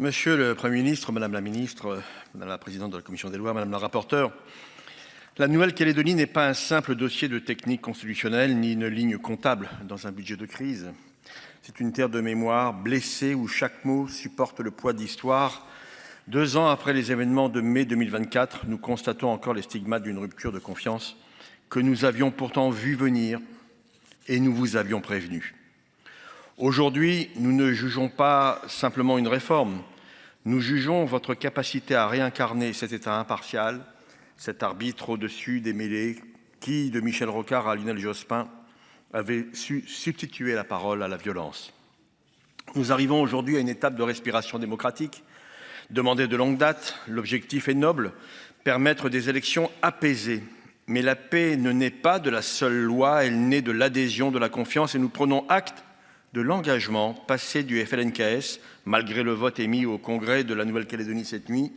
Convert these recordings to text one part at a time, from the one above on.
Monsieur le Premier ministre, Madame la Ministre, Madame la Présidente de la Commission des lois, Madame la Rapporteure, la Nouvelle-Calédonie n'est pas un simple dossier de technique constitutionnelle ni une ligne comptable dans un budget de crise. C'est une terre de mémoire blessée où chaque mot supporte le poids de l'histoire. 2 ans après les événements de mai 2024, nous constatons encore les stigmates d'une rupture de confiance que nous avions pourtant vu venir et nous vous avions prévenu. Aujourd'hui, nous ne jugeons pas simplement une réforme, nous jugeons votre capacité à réincarner cet État impartial, cet arbitre au-dessus des mêlées qui, de Michel Rocard à Lionel Jospin, avait su substituer la parole à la violence. Nous arrivons aujourd'hui à une étape de respiration démocratique, demandée de longue date. L'objectif est noble, permettre des élections apaisées. Mais la paix ne naît pas de la seule loi, elle naît de l'adhésion, de la confiance, et nous prenons acte de l'engagement passé du FLNKS, malgré le vote émis au Congrès de la Nouvelle-Calédonie cette nuit.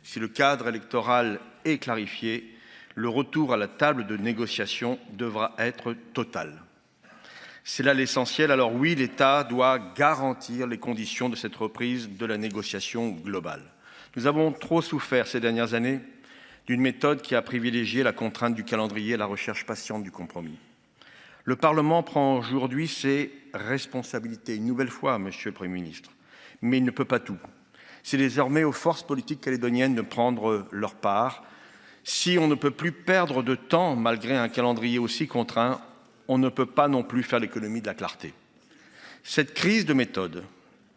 Si le cadre électoral est clarifié, le retour à la table de négociation devra être total. C'est là l'essentiel. Alors oui, l'État doit garantir les conditions de cette reprise de la négociation globale. Nous avons trop souffert ces dernières années d'une méthode qui a privilégié la contrainte du calendrier et la recherche patiente du compromis. Le Parlement prend aujourd'hui ses responsabilités, une nouvelle fois, Monsieur le Premier ministre, mais il ne peut pas tout. C'est désormais aux forces politiques calédoniennes de prendre leur part. Si on ne peut plus perdre de temps malgré un calendrier aussi contraint, on ne peut pas non plus faire l'économie de la clarté. Cette crise de méthode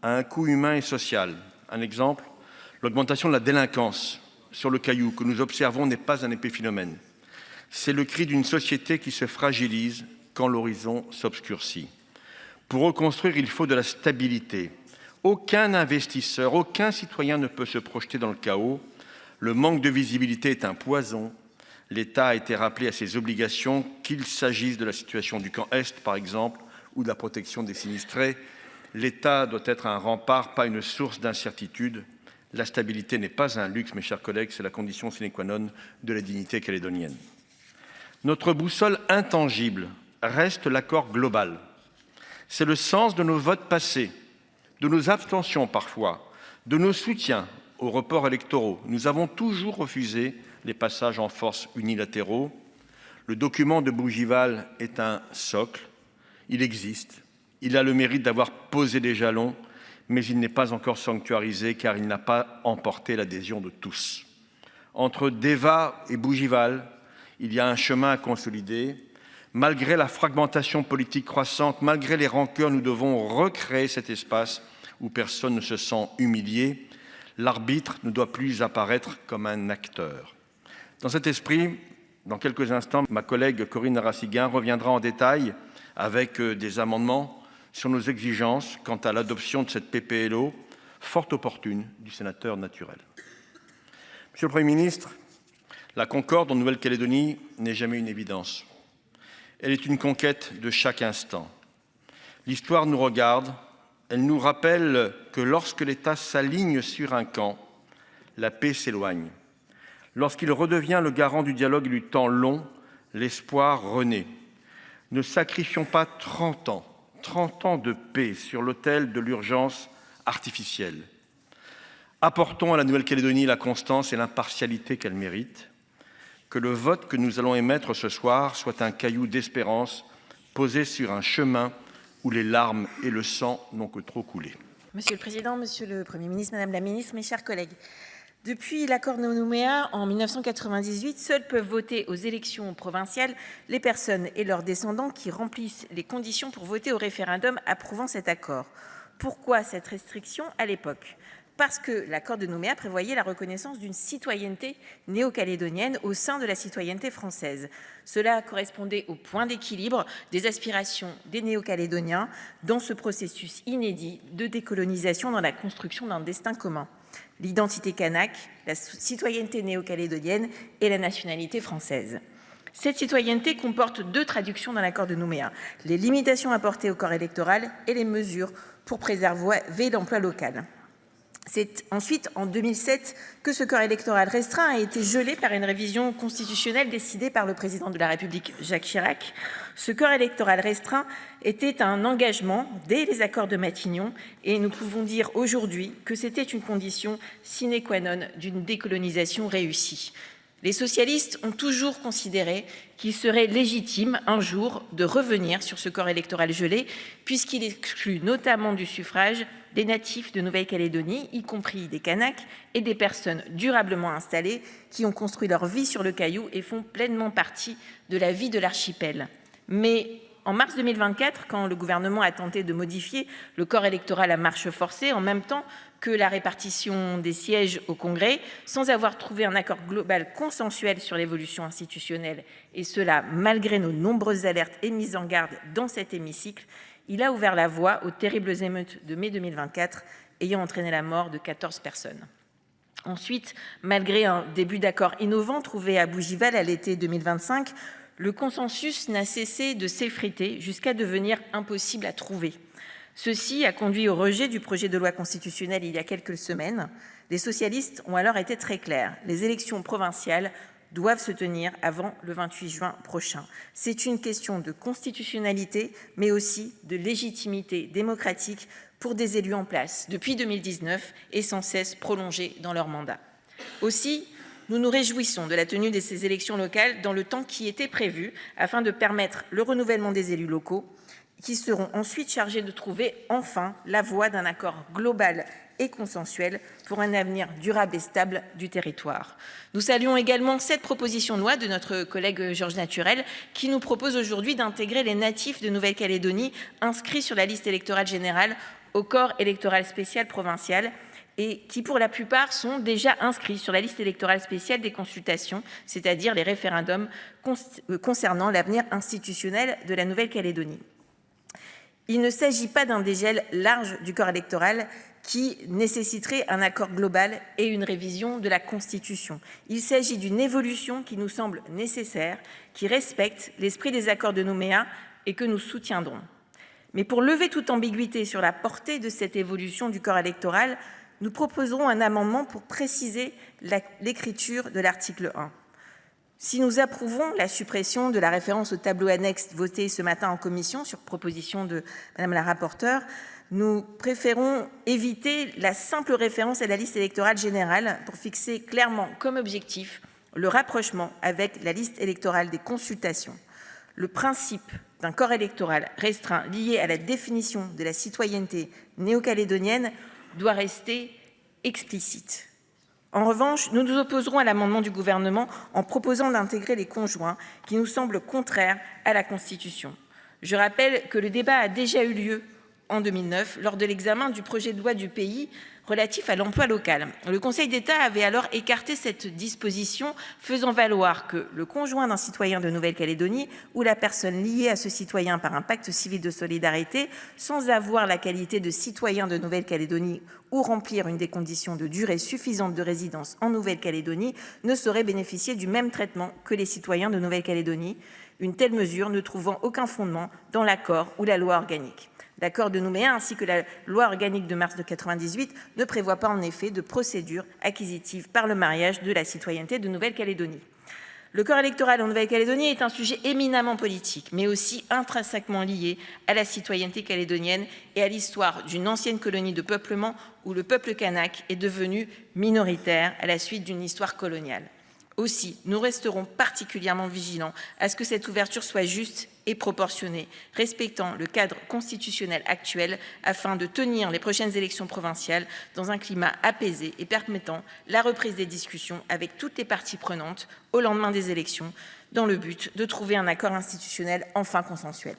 a un coût humain et social. Un exemple, l'augmentation de la délinquance sur le Caillou que nous observons n'est pas un épiphénomène. C'est le cri d'une société qui se fragilise quand l'horizon s'obscurcit. Pour reconstruire, il faut de la stabilité. Aucun investisseur, aucun citoyen ne peut se projeter dans le chaos. Le manque de visibilité est un poison. L'État a été rappelé à ses obligations, qu'il s'agisse de la situation du camp Est, par exemple, ou de la protection des sinistrés. L'État doit être un rempart, pas une source d'incertitude. La stabilité n'est pas un luxe, mes chers collègues, c'est la condition sine qua non de la dignité calédonienne. Notre boussole intangible reste l'accord global. C'est le sens de nos votes passés, de nos abstentions parfois, de nos soutiens aux reports électoraux. Nous avons toujours refusé les passages en force unilatéraux. Le document de Bougival est un socle. Il existe. Il a le mérite d'avoir posé des jalons, mais il n'est pas encore sanctuarisé car il n'a pas emporté l'adhésion de tous. Entre Deva et Bougival, il y a un chemin à consolider. Malgré la fragmentation politique croissante, malgré les rancœurs, nous devons recréer cet espace où personne ne se sent humilié. L'arbitre ne doit plus apparaître comme un acteur. Dans cet esprit, dans quelques instants, ma collègue Corinne Narassiguin reviendra en détail avec des amendements sur nos exigences quant à l'adoption de cette PPLO, fort opportune du sénateur naturel. Monsieur le Premier ministre, la concorde en Nouvelle-Calédonie n'est jamais une évidence. Elle est une conquête de chaque instant. L'histoire nous regarde, elle nous rappelle que lorsque l'État s'aligne sur un camp, la paix s'éloigne. Lorsqu'il redevient le garant du dialogue et du temps long, l'espoir renaît. Ne sacrifions pas 30 ans de paix sur l'autel de l'urgence artificielle. Apportons à la Nouvelle-Calédonie la constance et l'impartialité qu'elle mérite. Que le vote que nous allons émettre ce soir soit un caillou d'espérance posé sur un chemin où les larmes et le sang n'ont que trop coulé. Monsieur le Président, Monsieur le Premier ministre, Madame la Ministre, mes chers collègues, depuis l'accord de Nouméa en 1998, seuls peuvent voter aux élections provinciales les personnes et leurs descendants qui remplissent les conditions pour voter au référendum approuvant cet accord. Pourquoi cette restriction à l'époque ? Parce que l'accord de Nouméa prévoyait la reconnaissance d'une citoyenneté néo-calédonienne au sein de la citoyenneté française. Cela correspondait au point d'équilibre des aspirations des néo-calédoniens dans ce processus inédit de décolonisation dans la construction d'un destin commun. L'identité kanak, la citoyenneté néo-calédonienne et la nationalité française. Cette citoyenneté comporte 2 traductions dans l'accord de Nouméa, les limitations apportées au corps électoral et les mesures pour préserver l'emploi local. C'est ensuite en 2007 que ce corps électoral restreint a été gelé par une révision constitutionnelle décidée par le président de la République, Jacques Chirac. Ce corps électoral restreint était un engagement dès les accords de Matignon et nous pouvons dire aujourd'hui que c'était une condition sine qua non d'une décolonisation réussie. Les socialistes ont toujours considéré qu'il serait légitime un jour de revenir sur ce corps électoral gelé, puisqu'il exclut notamment du suffrage des natifs de Nouvelle-Calédonie, y compris des Kanaks, et des personnes durablement installées qui ont construit leur vie sur le Caillou et font pleinement partie de la vie de l'archipel. Mais en mars 2024, quand le gouvernement a tenté de modifier le corps électoral à marche forcée, en même temps que la répartition des sièges au Congrès, sans avoir trouvé un accord global consensuel sur l'évolution institutionnelle, et cela malgré nos nombreuses alertes et mises en garde dans cet hémicycle, il a ouvert la voie aux terribles émeutes de mai 2024, ayant entraîné la mort de 14 personnes. Ensuite, malgré un début d'accord innovant trouvé à Bougival à l'été 2025, le consensus n'a cessé de s'effriter jusqu'à devenir impossible à trouver. Ceci a conduit au rejet du projet de loi constitutionnelle il y a quelques semaines. Les socialistes ont alors été très clairs. Les élections provinciales doivent se tenir avant le 28 juin prochain. C'est une question de constitutionnalité, mais aussi de légitimité démocratique pour des élus en place depuis 2019 et sans cesse prolongés dans leur mandat. Aussi, nous nous réjouissons de la tenue de ces élections locales dans le temps qui était prévu afin de permettre le renouvellement des élus locaux qui seront ensuite chargés de trouver enfin la voie d'un accord global et consensuel pour un avenir durable et stable du territoire. Nous saluons également cette proposition de loi de notre collègue Georges Naturel qui nous propose aujourd'hui d'intégrer les natifs de Nouvelle-Calédonie inscrits sur la liste électorale générale au corps électoral spécial provincial et qui pour la plupart sont déjà inscrits sur la liste électorale spéciale des consultations, c'est-à-dire les référendums concernant l'avenir institutionnel de la Nouvelle-Calédonie. Il ne s'agit pas d'un dégel large du corps électoral qui nécessiterait un accord global et une révision de la Constitution. Il s'agit d'une évolution qui nous semble nécessaire, qui respecte l'esprit des accords de Nouméa et que nous soutiendrons. Mais pour lever toute ambiguïté sur la portée de cette évolution du corps électoral, nous proposerons un amendement pour préciser l'écriture de l'article 1. Si nous approuvons la suppression de la référence au tableau annexe voté ce matin en commission sur proposition de Madame la rapporteure, nous préférons éviter la simple référence à la liste électorale générale pour fixer clairement comme objectif le rapprochement avec la liste électorale des consultations. Le principe d'un corps électoral restreint lié à la définition de la citoyenneté néo-calédonienne doit rester explicite. En revanche, nous nous opposerons à l'amendement du gouvernement en proposant d'intégrer les conjoints qui nous semble contraire à la Constitution. Je rappelle que le débat a déjà eu lieu en 2009 lors de l'examen du projet de loi du pays relatif à l'emploi local. Le Conseil d'État avait alors écarté cette disposition, faisant valoir que le conjoint d'un citoyen de Nouvelle-Calédonie ou la personne liée à ce citoyen par un pacte civil de solidarité, sans avoir la qualité de citoyen de Nouvelle-Calédonie ou remplir une des conditions de durée suffisante de résidence en Nouvelle-Calédonie, ne saurait bénéficier du même traitement que les citoyens de Nouvelle-Calédonie, une telle mesure ne trouvant aucun fondement dans l'accord ou la loi organique. L'accord de Nouméa ainsi que la loi organique de mars de 1998 ne prévoient pas en effet de procédure acquisitive par le mariage de la citoyenneté de Nouvelle-Calédonie. Le corps électoral en Nouvelle-Calédonie est un sujet éminemment politique, mais aussi intrinsèquement lié à la citoyenneté calédonienne et à l'histoire d'une ancienne colonie de peuplement où le peuple kanak est devenu minoritaire à la suite d'une histoire coloniale. Aussi, nous resterons particulièrement vigilants à ce que cette ouverture soit juste et proportionnée, respectant le cadre constitutionnel actuel afin de tenir les prochaines élections provinciales dans un climat apaisé et permettant la reprise des discussions avec toutes les parties prenantes au lendemain des élections, dans le but de trouver un accord institutionnel enfin consensuel.